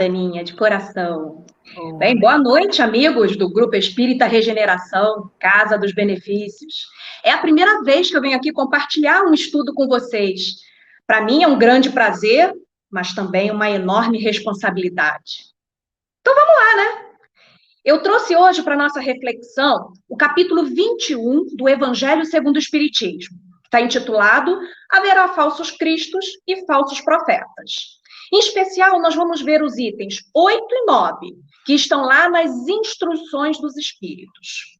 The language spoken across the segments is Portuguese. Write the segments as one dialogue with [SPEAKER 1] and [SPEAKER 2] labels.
[SPEAKER 1] Daninha, de coração. Bem,
[SPEAKER 2] Oi.
[SPEAKER 1] boa noite, amigos do Grupo Espírita Regeneração, Casa dos Benefícios. É a primeira vez que eu venho aqui compartilhar um estudo com vocês. Para mim é um grande prazer, mas também uma enorme responsabilidade. Eu trouxe hoje para nossa reflexão o capítulo 21 do Evangelho segundo o Espiritismo. Está intitulado Haverá falsos cristos e falsos profetas. Em especial, nós vamos ver os itens 8 e 9, que estão lá nas instruções dos Espíritos.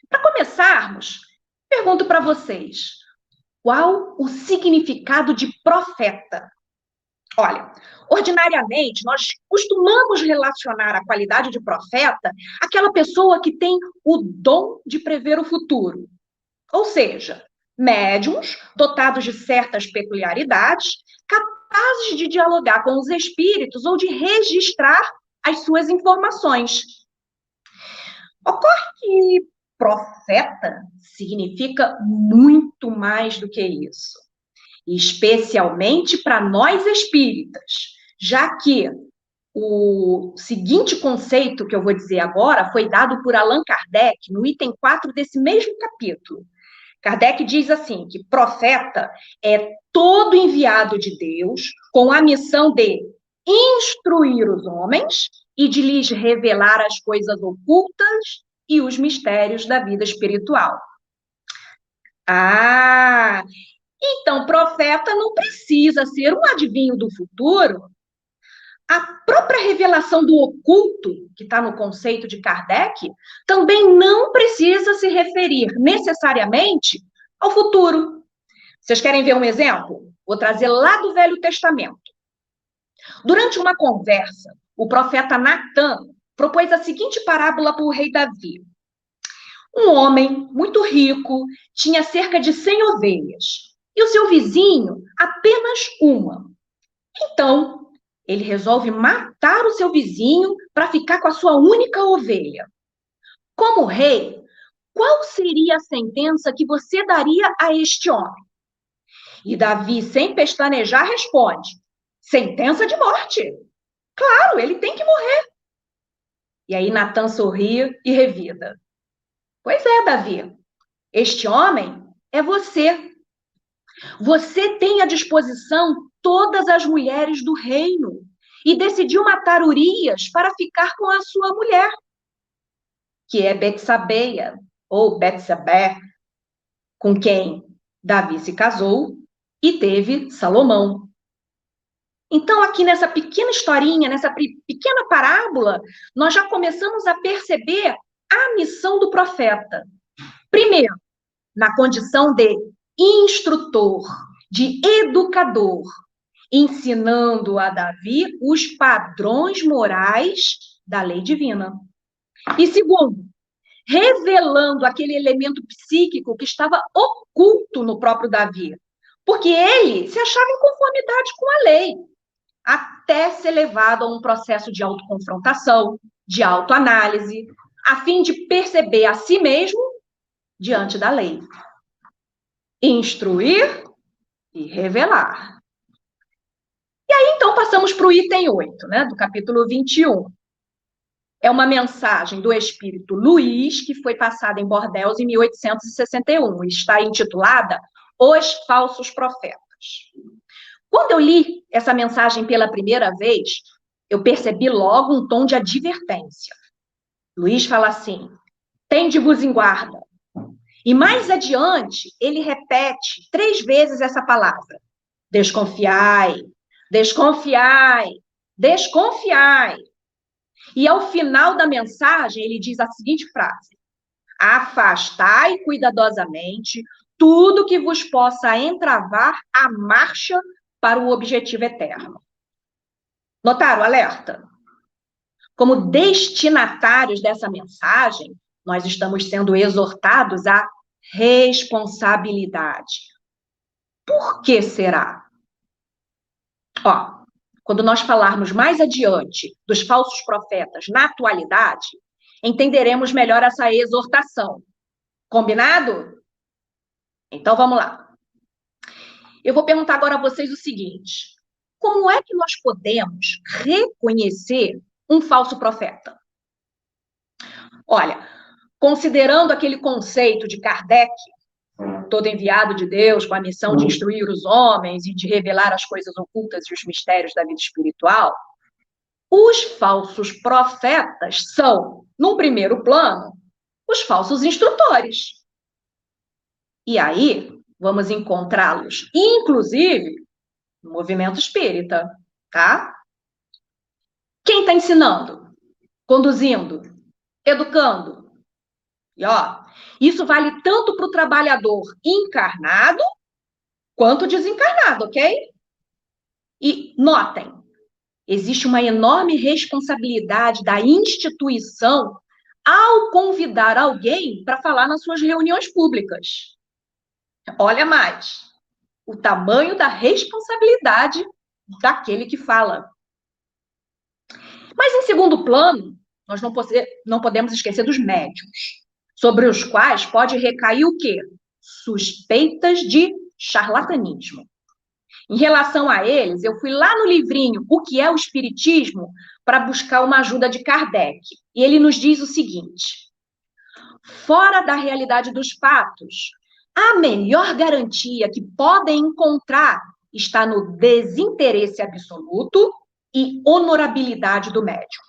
[SPEAKER 1] Para começarmos, pergunto para vocês, qual o significado de profeta? Olha, ordinariamente, nós costumamos relacionar a qualidade de profeta àquela pessoa que tem o dom de prever o futuro. Ou seja, médiuns dotados de certas peculiaridades, capazes de dialogar com os espíritos ou de registrar as suas informações. Ocorre que profeta significa muito mais do que isso, especialmente para nós espíritas, já que o seguinte conceito que eu vou dizer agora foi dado por Allan Kardec no item 4 desse mesmo capítulo. Kardec diz assim, que profeta é todo enviado de Deus com a missão de instruir os homens e de lhes revelar as coisas ocultas e os mistérios da vida espiritual. Ah, então profeta não precisa ser um adivinho do futuro. A própria revelação do oculto, que está no conceito de Kardec, também não precisa se referir necessariamente ao futuro. Vocês querem ver um exemplo? Vou trazer lá do Velho Testamento. Durante uma conversa, o profeta Natan propôs a seguinte parábola para o rei Davi. Um homem muito rico tinha cerca de 100 ovelhas e o seu vizinho apenas uma. Então, ele resolve matar o seu vizinho para ficar com a sua única ovelha. Como rei, qual seria a sentença que você daria a este homem? E Davi, sem pestanejar, responde: sentença de morte. Claro, ele tem que morrer. E aí Natan sorri e revida. Pois é, Davi, este homem é você. Você tem à disposição todas as mulheres do reino e decidiu matar Urias para ficar com a sua mulher, que é Betsabeia, ou Betsabé, com quem Davi se casou e teve Salomão. Então, aqui nessa pequena historinha, nessa pequena parábola, nós já começamos a perceber a missão do profeta. Primeiro, na condição de instrutor, de educador, ensinando a Davi os padrões morais da lei divina. E segundo, revelando aquele elemento psíquico que estava oculto no próprio Davi, porque ele se achava em conformidade com a lei, até ser levado a um processo de autoconfrontação, de autoanálise, a fim de perceber a si mesmo diante da lei. Instruir e revelar. E aí, então, passamos para o item 8, né, do capítulo 21. É uma mensagem do espírito Luís, que foi passada em Bordeaux em 1861. Está intitulada Os Falsos Profetas. Quando eu li essa mensagem pela primeira vez, eu percebi logo um tom de advertência. Luís fala assim: tende-vos em guarda. E mais adiante, ele repete 3 vezes essa palavra: desconfiai, desconfiai, desconfiai. E ao final da mensagem, ele diz a seguinte frase: afastai cuidadosamente tudo que vos possa entravar a marcha para o objetivo eterno. Notaram o alerta? Como destinatários dessa mensagem, nós estamos sendo exortados à responsabilidade. Por que será? Ó, quando nós falarmos mais adiante dos falsos profetas na atualidade, entenderemos melhor essa exortação. Combinado? Então, vamos lá. Eu vou perguntar agora a vocês o seguinte: como é que nós podemos reconhecer um falso profeta? Olha, considerando aquele conceito de Kardec, todo enviado de Deus com a missão de instruir os homens e de revelar as coisas ocultas e os mistérios da vida espiritual, os falsos profetas são, num primeiro plano, os falsos instrutores. E aí, vamos encontrá-los, inclusive, no movimento espírita, tá? Quem está ensinando, conduzindo, educando? E, ó, isso vale tanto para o trabalhador encarnado quanto desencarnado, ok? E notem, existe uma enorme responsabilidade da instituição ao convidar alguém para falar nas suas reuniões públicas. Olha mais, o tamanho da responsabilidade daquele que fala. Mas, em segundo plano, nós não podemos esquecer dos médiuns, sobre os quais pode recair o quê? Suspeitas de charlatanismo. Em relação a eles, eu fui lá no livrinho O que é o Espiritismo para buscar uma ajuda de Kardec. E ele nos diz o seguinte: fora da realidade dos fatos, a melhor garantia que podem encontrar está no desinteresse absoluto e honorabilidade do médium.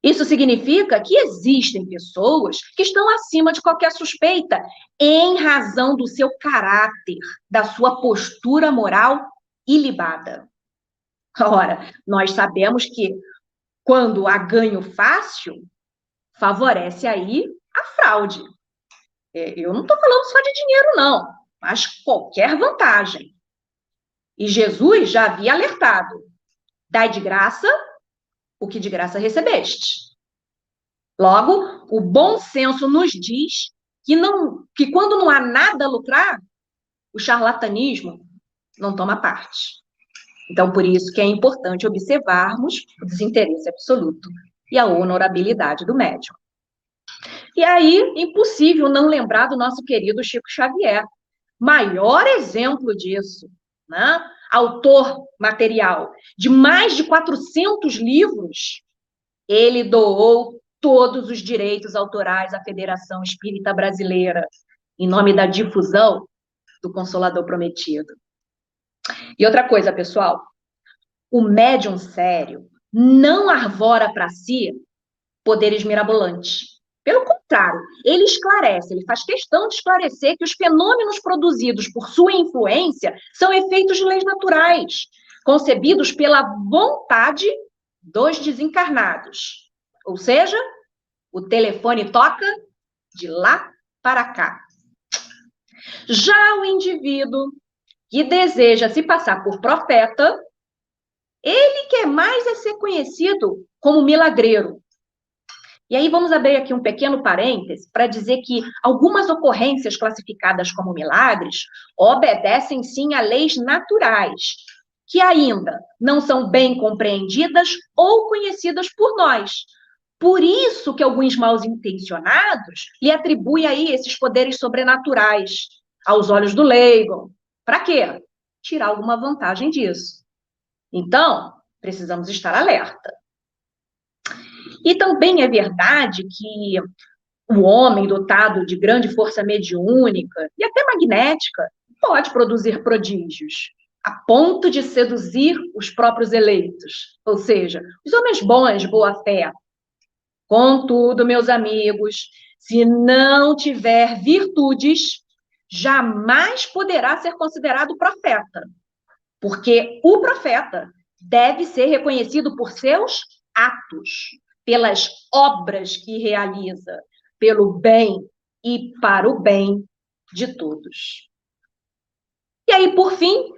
[SPEAKER 1] Isso significa que existem pessoas que estão acima de qualquer suspeita em razão do seu caráter, da sua postura moral ilibada. Ora, nós sabemos que quando há ganho fácil, favorece aí a fraude. Eu não estou falando só de dinheiro, não, mas qualquer vantagem. E Jesus já havia alertado: dai de graça o que de graça recebeste. Logo, o bom senso nos diz que quando não há nada a lucrar, o charlatanismo não toma parte. Então, por isso que é importante observarmos o desinteresse absoluto e a honorabilidade do médium. E aí, impossível não lembrar do nosso querido Chico Xavier, maior exemplo disso, né? Autor material de mais de 400 livros, ele doou todos os direitos autorais à Federação Espírita Brasileira, em nome da difusão do Consolador Prometido. E outra coisa, pessoal, o médium sério não arvora para si poderes mirabolantes. Pelo contrário, ele esclarece, ele faz questão de esclarecer que os fenômenos produzidos por sua influência são efeitos de leis naturais, concebidos pela vontade dos desencarnados. Ou seja, o telefone toca de lá para cá. Já o indivíduo que deseja se passar por profeta, ele quer mais é ser conhecido como milagreiro. E aí vamos abrir aqui um pequeno parêntese para dizer que algumas ocorrências classificadas como milagres obedecem sim a leis naturais, que ainda não são bem compreendidas ou conhecidas por nós. Por isso que alguns mal-intencionados lhe atribuem aí esses poderes sobrenaturais aos olhos do leigo. Para quê? Tirar alguma vantagem disso. Então, precisamos estar alerta. E também é verdade que o homem dotado de grande força mediúnica e até magnética pode produzir prodígios, a ponto de seduzir os próprios eleitos, ou seja, os homens bons de boa fé. Contudo, meus amigos, se não tiver virtudes, jamais poderá ser considerado profeta, porque o profeta deve ser reconhecido por seus atos, pelas obras que realiza, pelo bem e para o bem de todos. E aí, por fim,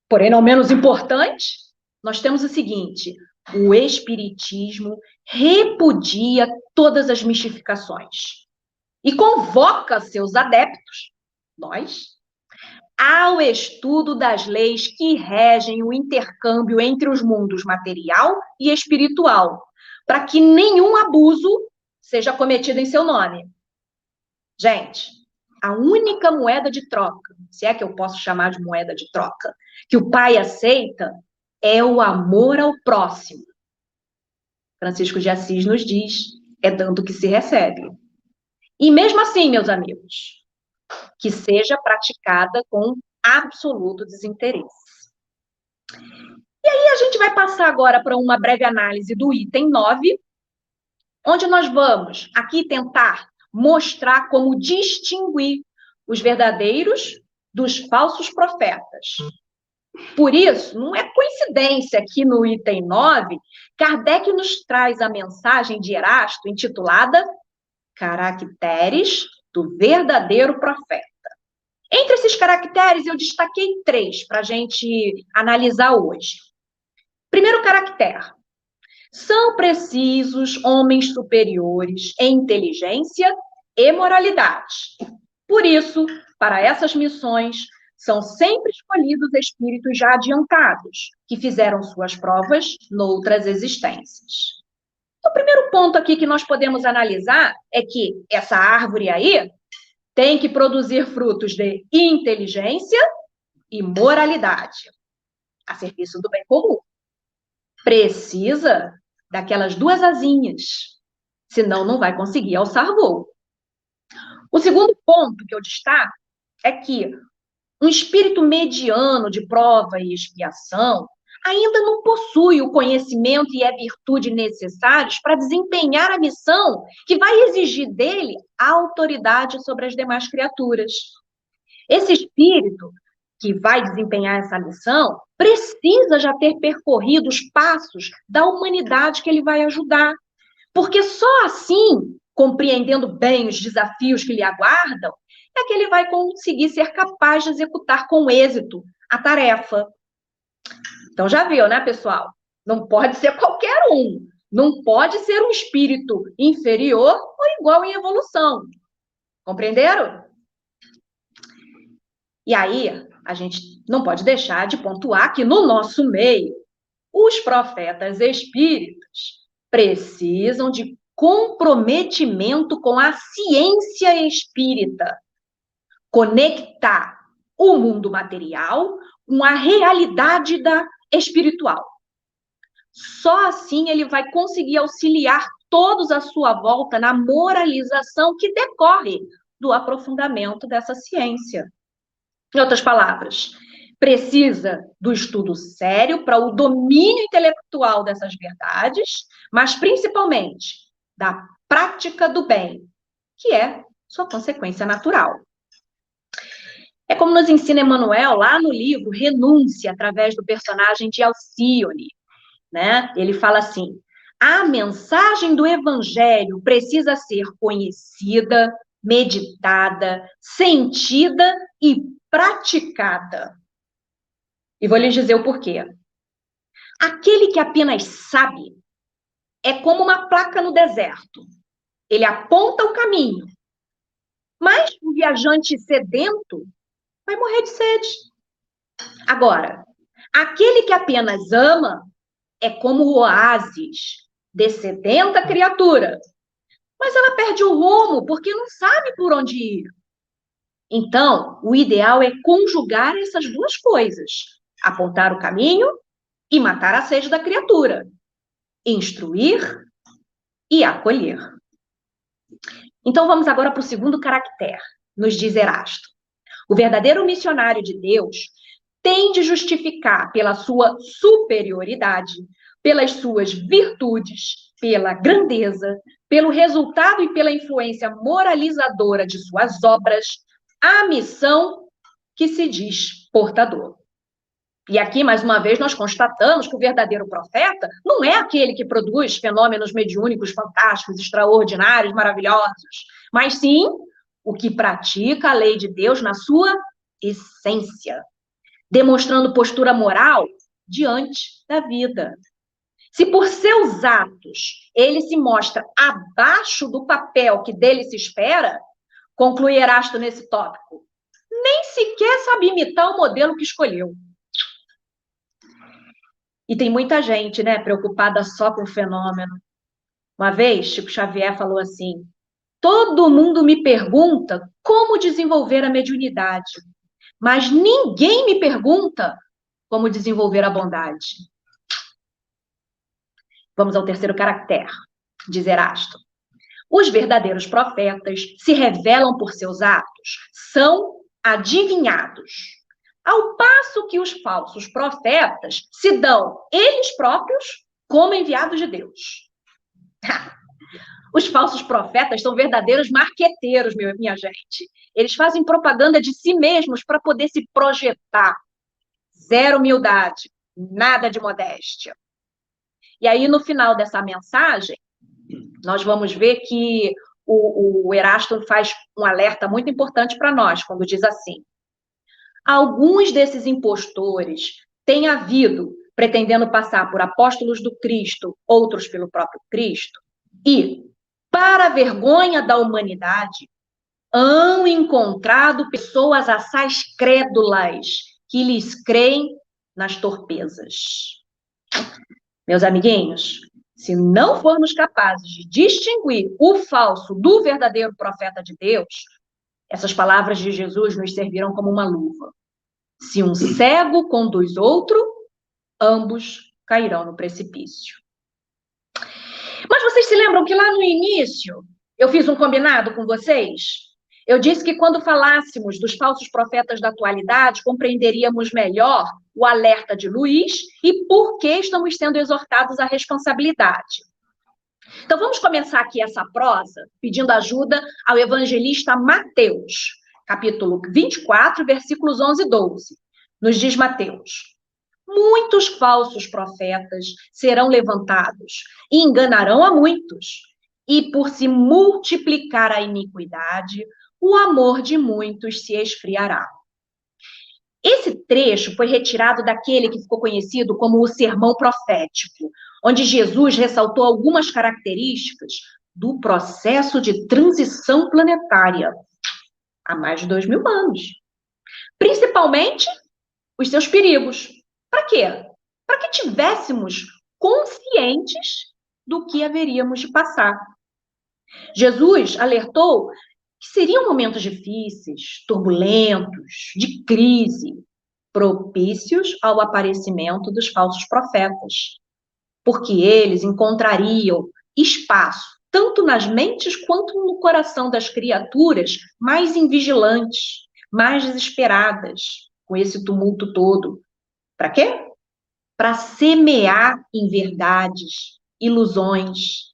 [SPEAKER 1] porém não menos importante, nós temos o seguinte: o Espiritismo repudia todas as mistificações e convoca seus adeptos, nós, ao estudo das leis que regem o intercâmbio entre os mundos material e espiritual, para que nenhum abuso seja cometido em seu nome. Gente, A única moeda de troca, se é que eu posso chamar de moeda de troca, que o Pai aceita é o amor ao próximo. Francisco de Assis nos diz, é dando que se recebe. E mesmo assim, meus amigos, que seja praticada com absoluto desinteresse. E aí a gente vai passar agora para uma breve análise do item 9, onde nós vamos aqui tentar mostrar como distinguir os verdadeiros dos falsos profetas. Por isso, não é coincidência que no item 9, Kardec nos traz a mensagem de Erasto intitulada Caracteres do Verdadeiro Profeta. Entre esses caracteres, eu destaquei 3 para a gente analisar hoje. Primeiro caractere. São precisos homens superiores em inteligência e moralidade. Por isso, para essas missões, são sempre escolhidos espíritos já adiantados, que fizeram suas provas noutras existências. O primeiro ponto aqui que nós podemos analisar é que essa árvore aí tem que produzir frutos de inteligência e moralidade, a serviço do bem comum. Precisa daquelas 2 asinhas, senão não vai conseguir alçar voo. O segundo ponto que eu destaco é que um espírito mediano de prova e expiação ainda não possui o conhecimento e a virtude necessários para desempenhar a missão que vai exigir dele a autoridade sobre as demais criaturas. Esse espírito que vai desempenhar essa missão precisa já ter percorrido os passos da humanidade que ele vai ajudar, porque só assim, compreendendo bem os desafios que lhe aguardam, é que ele vai conseguir ser capaz de executar com êxito a tarefa. Então já viu, né, pessoal? Não pode ser qualquer um. Não pode ser um espírito inferior ou igual em evolução. Compreenderam? E aí, a gente não pode deixar de pontuar que no nosso meio, os profetas espíritas precisam de comprometimento com a ciência espírita. Conectar o mundo material com a realidade da espiritual. Só assim ele vai conseguir auxiliar todos à sua volta na moralização que decorre do aprofundamento dessa ciência. Em outras palavras, precisa do estudo sério para o domínio intelectual dessas verdades, mas principalmente da prática do bem, que é sua consequência natural. É como nos ensina Emmanuel lá no livro Renúncia, através do personagem de Alcione, né? Ele fala assim: a mensagem do Evangelho precisa ser conhecida, meditada, sentida e praticada. E vou lhes dizer o porquê. Aquele que apenas sabe é como uma placa no deserto. Ele aponta o caminho, mas o viajante sedento vai morrer de sede. Agora, aquele que apenas ama é como o oásis de sedenta criatura, mas ela perde o rumo porque não sabe por onde ir. Então, o ideal é conjugar essas 2 coisas: apontar o caminho e matar a sede da criatura, instruir e acolher. Então, vamos agora para o segundo caractere, nos diz Erasto. O verdadeiro missionário de Deus tem de justificar pela sua superioridade, pelas suas virtudes, pela grandeza, pelo resultado e pela influência moralizadora de suas obras, a missão que se diz portador. E aqui, mais uma vez, nós constatamos que o verdadeiro profeta não é aquele que produz fenômenos mediúnicos fantásticos, extraordinários, maravilhosos, mas sim o que pratica a lei de Deus na sua essência, demonstrando postura moral diante da vida. Se por seus atos ele se mostra abaixo do papel que dele se espera, conclui Erasto nesse tópico, nem sequer sabe imitar o modelo que escolheu. E tem muita gente, né, preocupada só com o fenômeno. Uma vez, Chico Xavier falou assim: Todo mundo me pergunta como desenvolver a mediunidade, mas ninguém me pergunta como desenvolver a bondade. Vamos ao terceiro caractere, diz Erasto. Os verdadeiros profetas se revelam por seus atos, são adivinhados. Ao passo que os falsos profetas se dão eles próprios como enviados de Deus. Os falsos profetas são verdadeiros marqueteiros, minha gente. Eles fazem propaganda de si mesmos para poder se projetar. Zero humildade, nada de modéstia. E aí, no final dessa mensagem, nós vamos ver que o Erasto faz um alerta muito importante para nós, quando diz assim: alguns desses impostores têm havido, pretendendo passar por apóstolos do Cristo, outros pelo próprio Cristo, e, para a vergonha da humanidade, hão encontrado pessoas assaz crédulas que lhes creem nas torpezas. Meus amiguinhos, se não formos capazes de distinguir o falso do verdadeiro profeta de Deus, essas palavras de Jesus nos servirão como uma luva. Se um cego conduz outro, ambos cairão no precipício. Mas vocês se lembram que lá no início eu fiz um combinado com vocês? Eu disse que quando falássemos dos falsos profetas da atualidade, compreenderíamos melhor o alerta de Luís e por que estamos sendo exortados à responsabilidade. Então, vamos começar aqui essa prosa pedindo ajuda ao evangelista Mateus, capítulo 24, versículos 11 e 12. Nos diz Mateus: muitos falsos profetas serão levantados e enganarão a muitos, e por se multiplicar a iniquidade, o amor de muitos se esfriará. Esse trecho foi retirado daquele que ficou conhecido como o Sermão Profético, onde Jesus ressaltou algumas características do processo de transição planetária há mais de 2000 anos. Principalmente os seus perigos. Para quê? Para que tivéssemos conscientes do que haveríamos de passar. Jesus alertou que seriam momentos difíceis, turbulentos, de crise, propícios ao aparecimento dos falsos profetas, porque eles encontrariam espaço, tanto nas mentes quanto no coração das criaturas mais invigilantes, mais desesperadas, com esse tumulto todo. Para quê? Para semear inverdades, ilusões,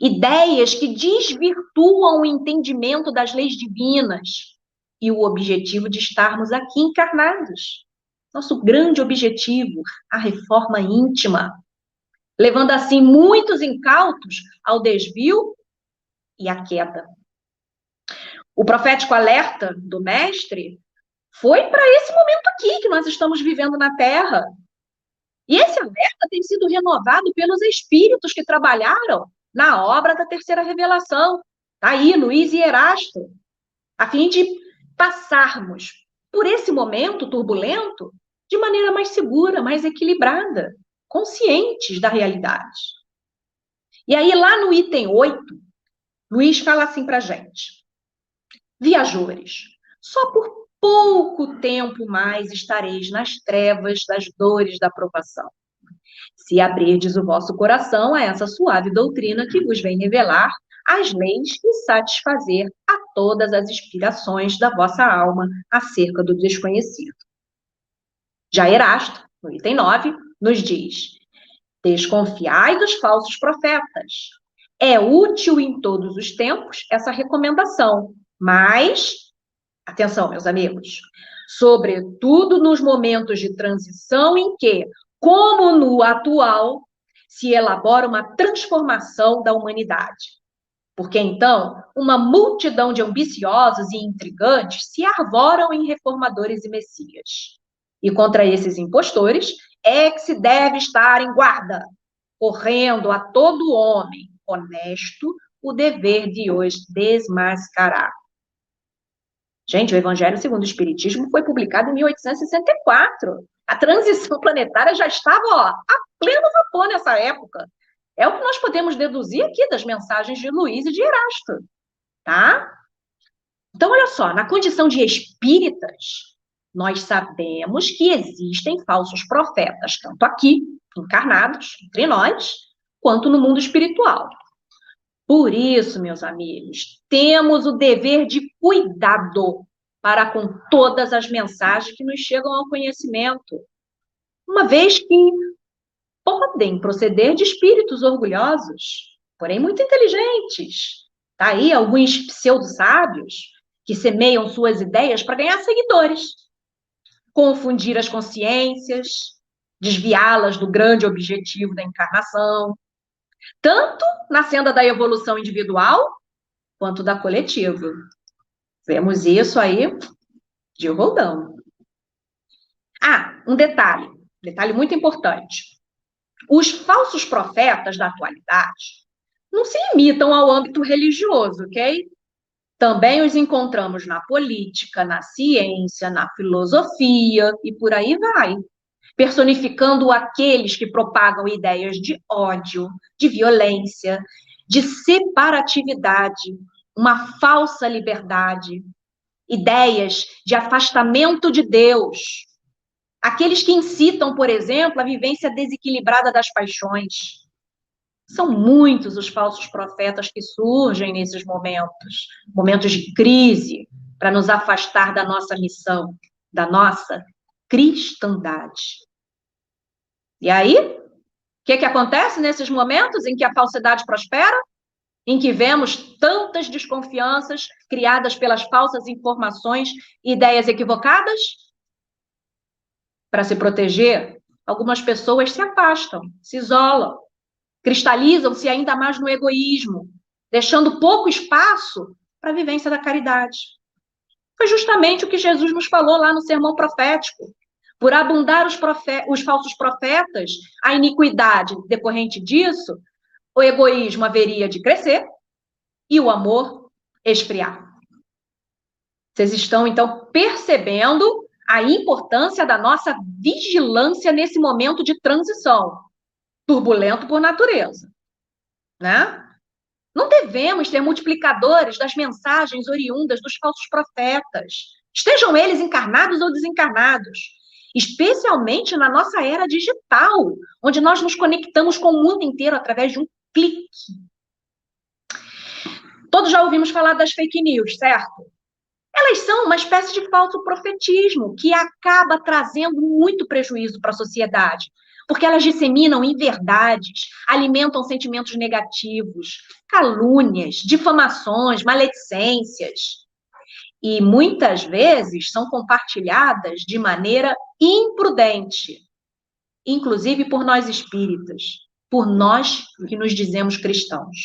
[SPEAKER 1] ideias que desvirtuam o entendimento das leis divinas e o objetivo de estarmos aqui encarnados. Nosso grande objetivo, a reforma íntima, levando assim muitos incautos ao desvio e à queda. O profético alerta do mestre foi para esse momento aqui que nós estamos vivendo na Terra. E esse alerta tem sido renovado pelos espíritos que trabalharam na obra da terceira revelação. Está aí, Luís e Erasto, a fim de passarmos por esse momento turbulento de maneira mais segura, mais equilibrada, conscientes da realidade. E aí, lá no item 8, Luís fala assim para a gente: viajores, só por pouco tempo mais estareis nas trevas das dores da provação. Se abrirdes o vosso coração a essa suave doutrina que vos vem revelar as leis e satisfazer a todas as inspirações da vossa alma acerca do desconhecido. Já Erasto, no item 9, nos diz: desconfiai dos falsos profetas. É útil em todos os tempos essa recomendação, mas, atenção, meus amigos, sobretudo nos momentos de transição em que, como no atual, se elabora uma transformação da humanidade. Porque, então, uma multidão de ambiciosos e intrigantes se arvoram em reformadores e messias. E contra esses impostores é que se deve estar em guarda, correndo a todo homem honesto o dever de os desmascarar. Gente, o Evangelho segundo o Espiritismo foi publicado em 1864. A transição planetária já estava, a pleno vapor nessa época. É o que nós podemos deduzir aqui das mensagens de Luís e de Erasto. tá? Então, olha só, na condição de espíritas, nós sabemos que existem falsos profetas, tanto aqui, encarnados, entre nós, quanto no mundo espiritual. Por isso, meus amigos, temos o dever de cuidado para com todas as mensagens que nos chegam ao conhecimento, uma vez que podem proceder de espíritos orgulhosos, porém muito inteligentes. Tá aí alguns pseudo-sábios que semeiam suas ideias para ganhar seguidores, confundir as consciências, desviá-las do grande objetivo da encarnação, tanto na senda da evolução individual, quanto da coletiva. Vemos isso aí de roldão. Um detalhe muito importante. Os falsos profetas da atualidade não se limitam ao âmbito religioso, ok? Também os encontramos na política, na ciência, na filosofia e por aí vai, personificando aqueles que propagam ideias de ódio, de violência, de separatividade, uma falsa liberdade, ideias de afastamento de Deus, aqueles que incitam, por exemplo, a vivência desequilibrada das paixões. São muitos os falsos profetas que surgem nesses momentos de crise, para nos afastar da nossa missão, da nossa cristandade. E aí, o que acontece nesses momentos em que a falsidade prospera? Em que vemos tantas desconfianças criadas pelas falsas informações e ideias equivocadas? Para se proteger, algumas pessoas se afastam, se isolam, cristalizam-se ainda mais no egoísmo, deixando pouco espaço para a vivência da caridade. Foi justamente o que Jesus nos falou lá no sermão profético. Por abundar os falsos profetas, a iniquidade decorrente disso, o egoísmo haveria de crescer e o amor esfriar. Vocês estão, então, percebendo a importância da nossa vigilância nesse momento de transição, turbulento por natureza, né? Não devemos ser multiplicadores das mensagens oriundas dos falsos profetas, estejam eles encarnados ou desencarnados, especialmente na nossa era digital, onde nós nos conectamos com o mundo inteiro através de um clique. Todos já ouvimos falar das fake news, certo? Elas são uma espécie de falso profetismo que acaba trazendo muito prejuízo para a sociedade, porque elas disseminam inverdades, alimentam sentimentos negativos, calúnias, difamações, maledicências. E muitas vezes são compartilhadas de maneira imprudente, inclusive por nós espíritas, por nós que nos dizemos cristãos.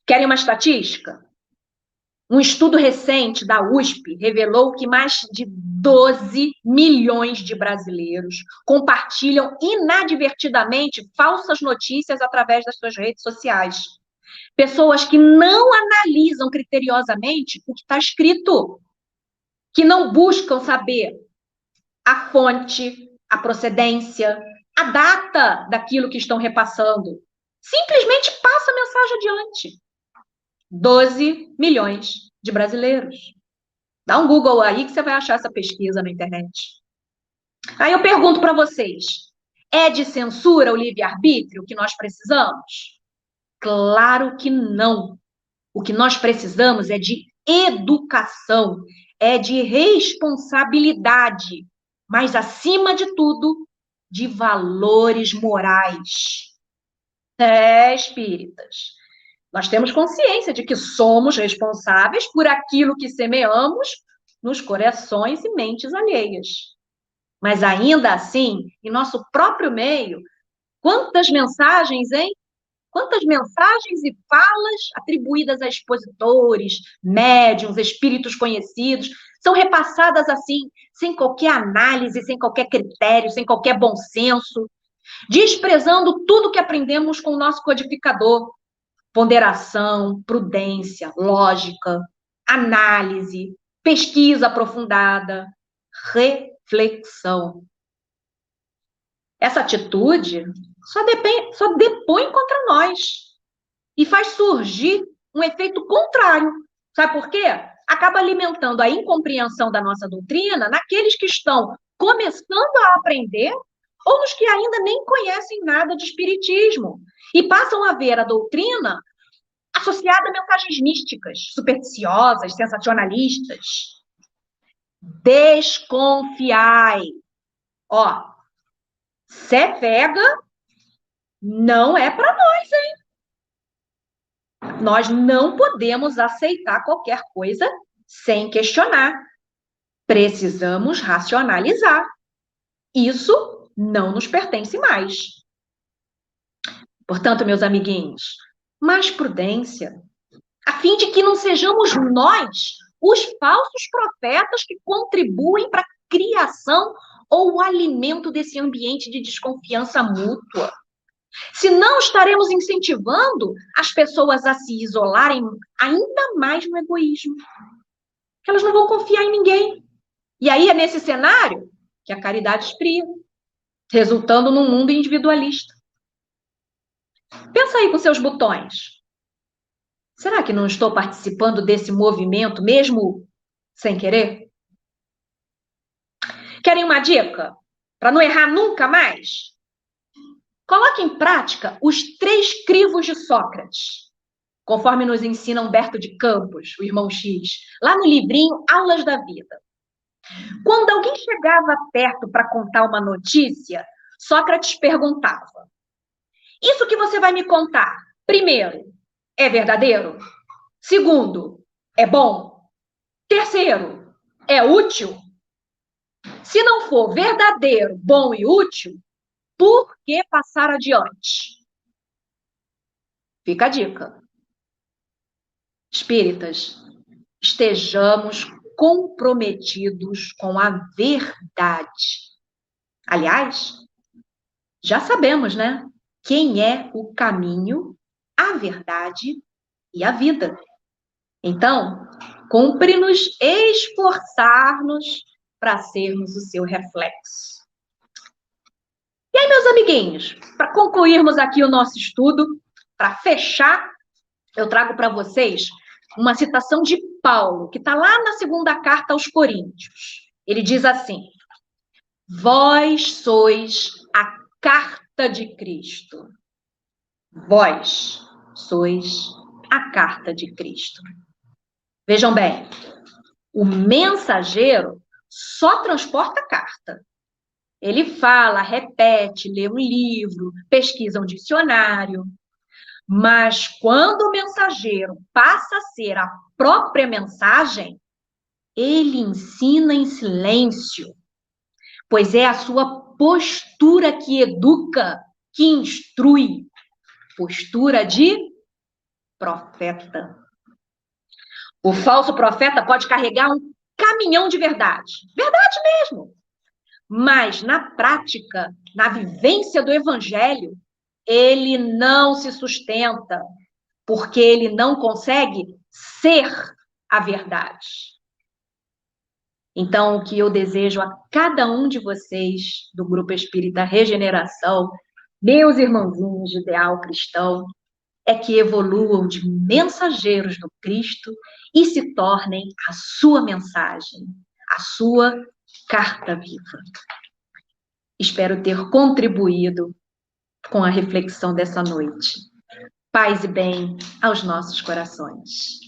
[SPEAKER 1] Querem uma estatística? Um estudo recente da USP revelou que mais de 12 milhões de brasileiros compartilham inadvertidamente falsas notícias através das suas redes sociais. Pessoas que não analisam criteriosamente o que está escrito, que não buscam saber a fonte, a procedência, a data daquilo que estão repassando. Simplesmente passa a mensagem adiante. 12 milhões de brasileiros. Dá um Google aí que você vai achar essa pesquisa na internet. Aí eu pergunto para vocês, é de censura o livre-arbítrio que nós precisamos? Claro que não. O que nós precisamos é de educação, é de responsabilidade, mas, acima de tudo, de valores morais. Espíritas. Nós temos consciência de que somos responsáveis por aquilo que semeamos nos corações e mentes alheias. Mas ainda assim, em nosso próprio meio, quantas mensagens, hein? Quantas mensagens e falas atribuídas a expositores, médiuns, espíritos conhecidos, são repassadas assim, sem qualquer análise, sem qualquer critério, sem qualquer bom senso, desprezando tudo que aprendemos com o nosso codificador. Ponderação, prudência, lógica, análise, pesquisa aprofundada, reflexão. Essa atitude só depõe contra nós e faz surgir um efeito contrário. Sabe por quê? Acaba alimentando a incompreensão da nossa doutrina naqueles que estão começando a aprender ou nos que ainda nem conhecem nada de espiritismo e passam a ver a doutrina associada a mensagens místicas, supersticiosas, sensacionalistas. Desconfiai. Ó, Sé pega não é para nós, hein? Nós não podemos aceitar qualquer coisa sem questionar. Precisamos racionalizar. Isso não nos pertence mais. Portanto, meus amiguinhos, mais prudência, a fim de que não sejamos nós os falsos profetas que contribuem para a criação ou o alimento desse ambiente de desconfiança mútua. Senão, estaremos incentivando as pessoas a se isolarem ainda mais no egoísmo. Que elas não vão confiar em ninguém. E aí é nesse cenário que a caridade esfria, resultando num mundo individualista. Pensa aí com seus botões. Será que não estou participando desse movimento, mesmo sem querer? Querem uma dica? Para não errar nunca mais? Coloque em prática os 3 crivos de Sócrates, conforme nos ensina Humberto de Campos, o irmão X, lá no livrinho Aulas da Vida. Quando alguém chegava perto para contar uma notícia, Sócrates perguntava: isso que você vai me contar, primeiro, é verdadeiro? Segundo, é bom? Terceiro, é útil? Se não for verdadeiro, bom e útil, por que passar adiante? Fica a dica. Espíritas, estejamos comprometidos com a verdade. Aliás, já sabemos, né? Quem é o caminho, a verdade e a vida. Então, cumpre-nos esforçar-nos para sermos o seu reflexo. E aí, meus amiguinhos, para concluirmos aqui o nosso estudo, para fechar, eu trago para vocês uma citação de Paulo, que está lá na segunda carta aos Coríntios. Ele diz assim: vós sois a carta de Cristo. Vós sois a carta de Cristo. Vejam bem, o mensageiro só transporta a carta. Ele fala, repete, lê um livro, pesquisa um dicionário. Mas quando o mensageiro passa a ser a própria mensagem, ele ensina em silêncio, pois é a sua postura que educa, que instrui. Postura de profeta. O falso profeta pode carregar um caminhão de verdade. Verdade mesmo. Mas, na prática, na vivência do evangelho, ele não se sustenta, porque ele não consegue ser a verdade. Então, o que eu desejo a cada um de vocês do Grupo Espírita Regeneração, meus irmãozinhos de ideal cristão, é que evoluam de mensageiros do Cristo e se tornem a sua mensagem, a sua carta viva. Espero ter contribuído com a reflexão dessa noite. Paz e bem aos nossos corações.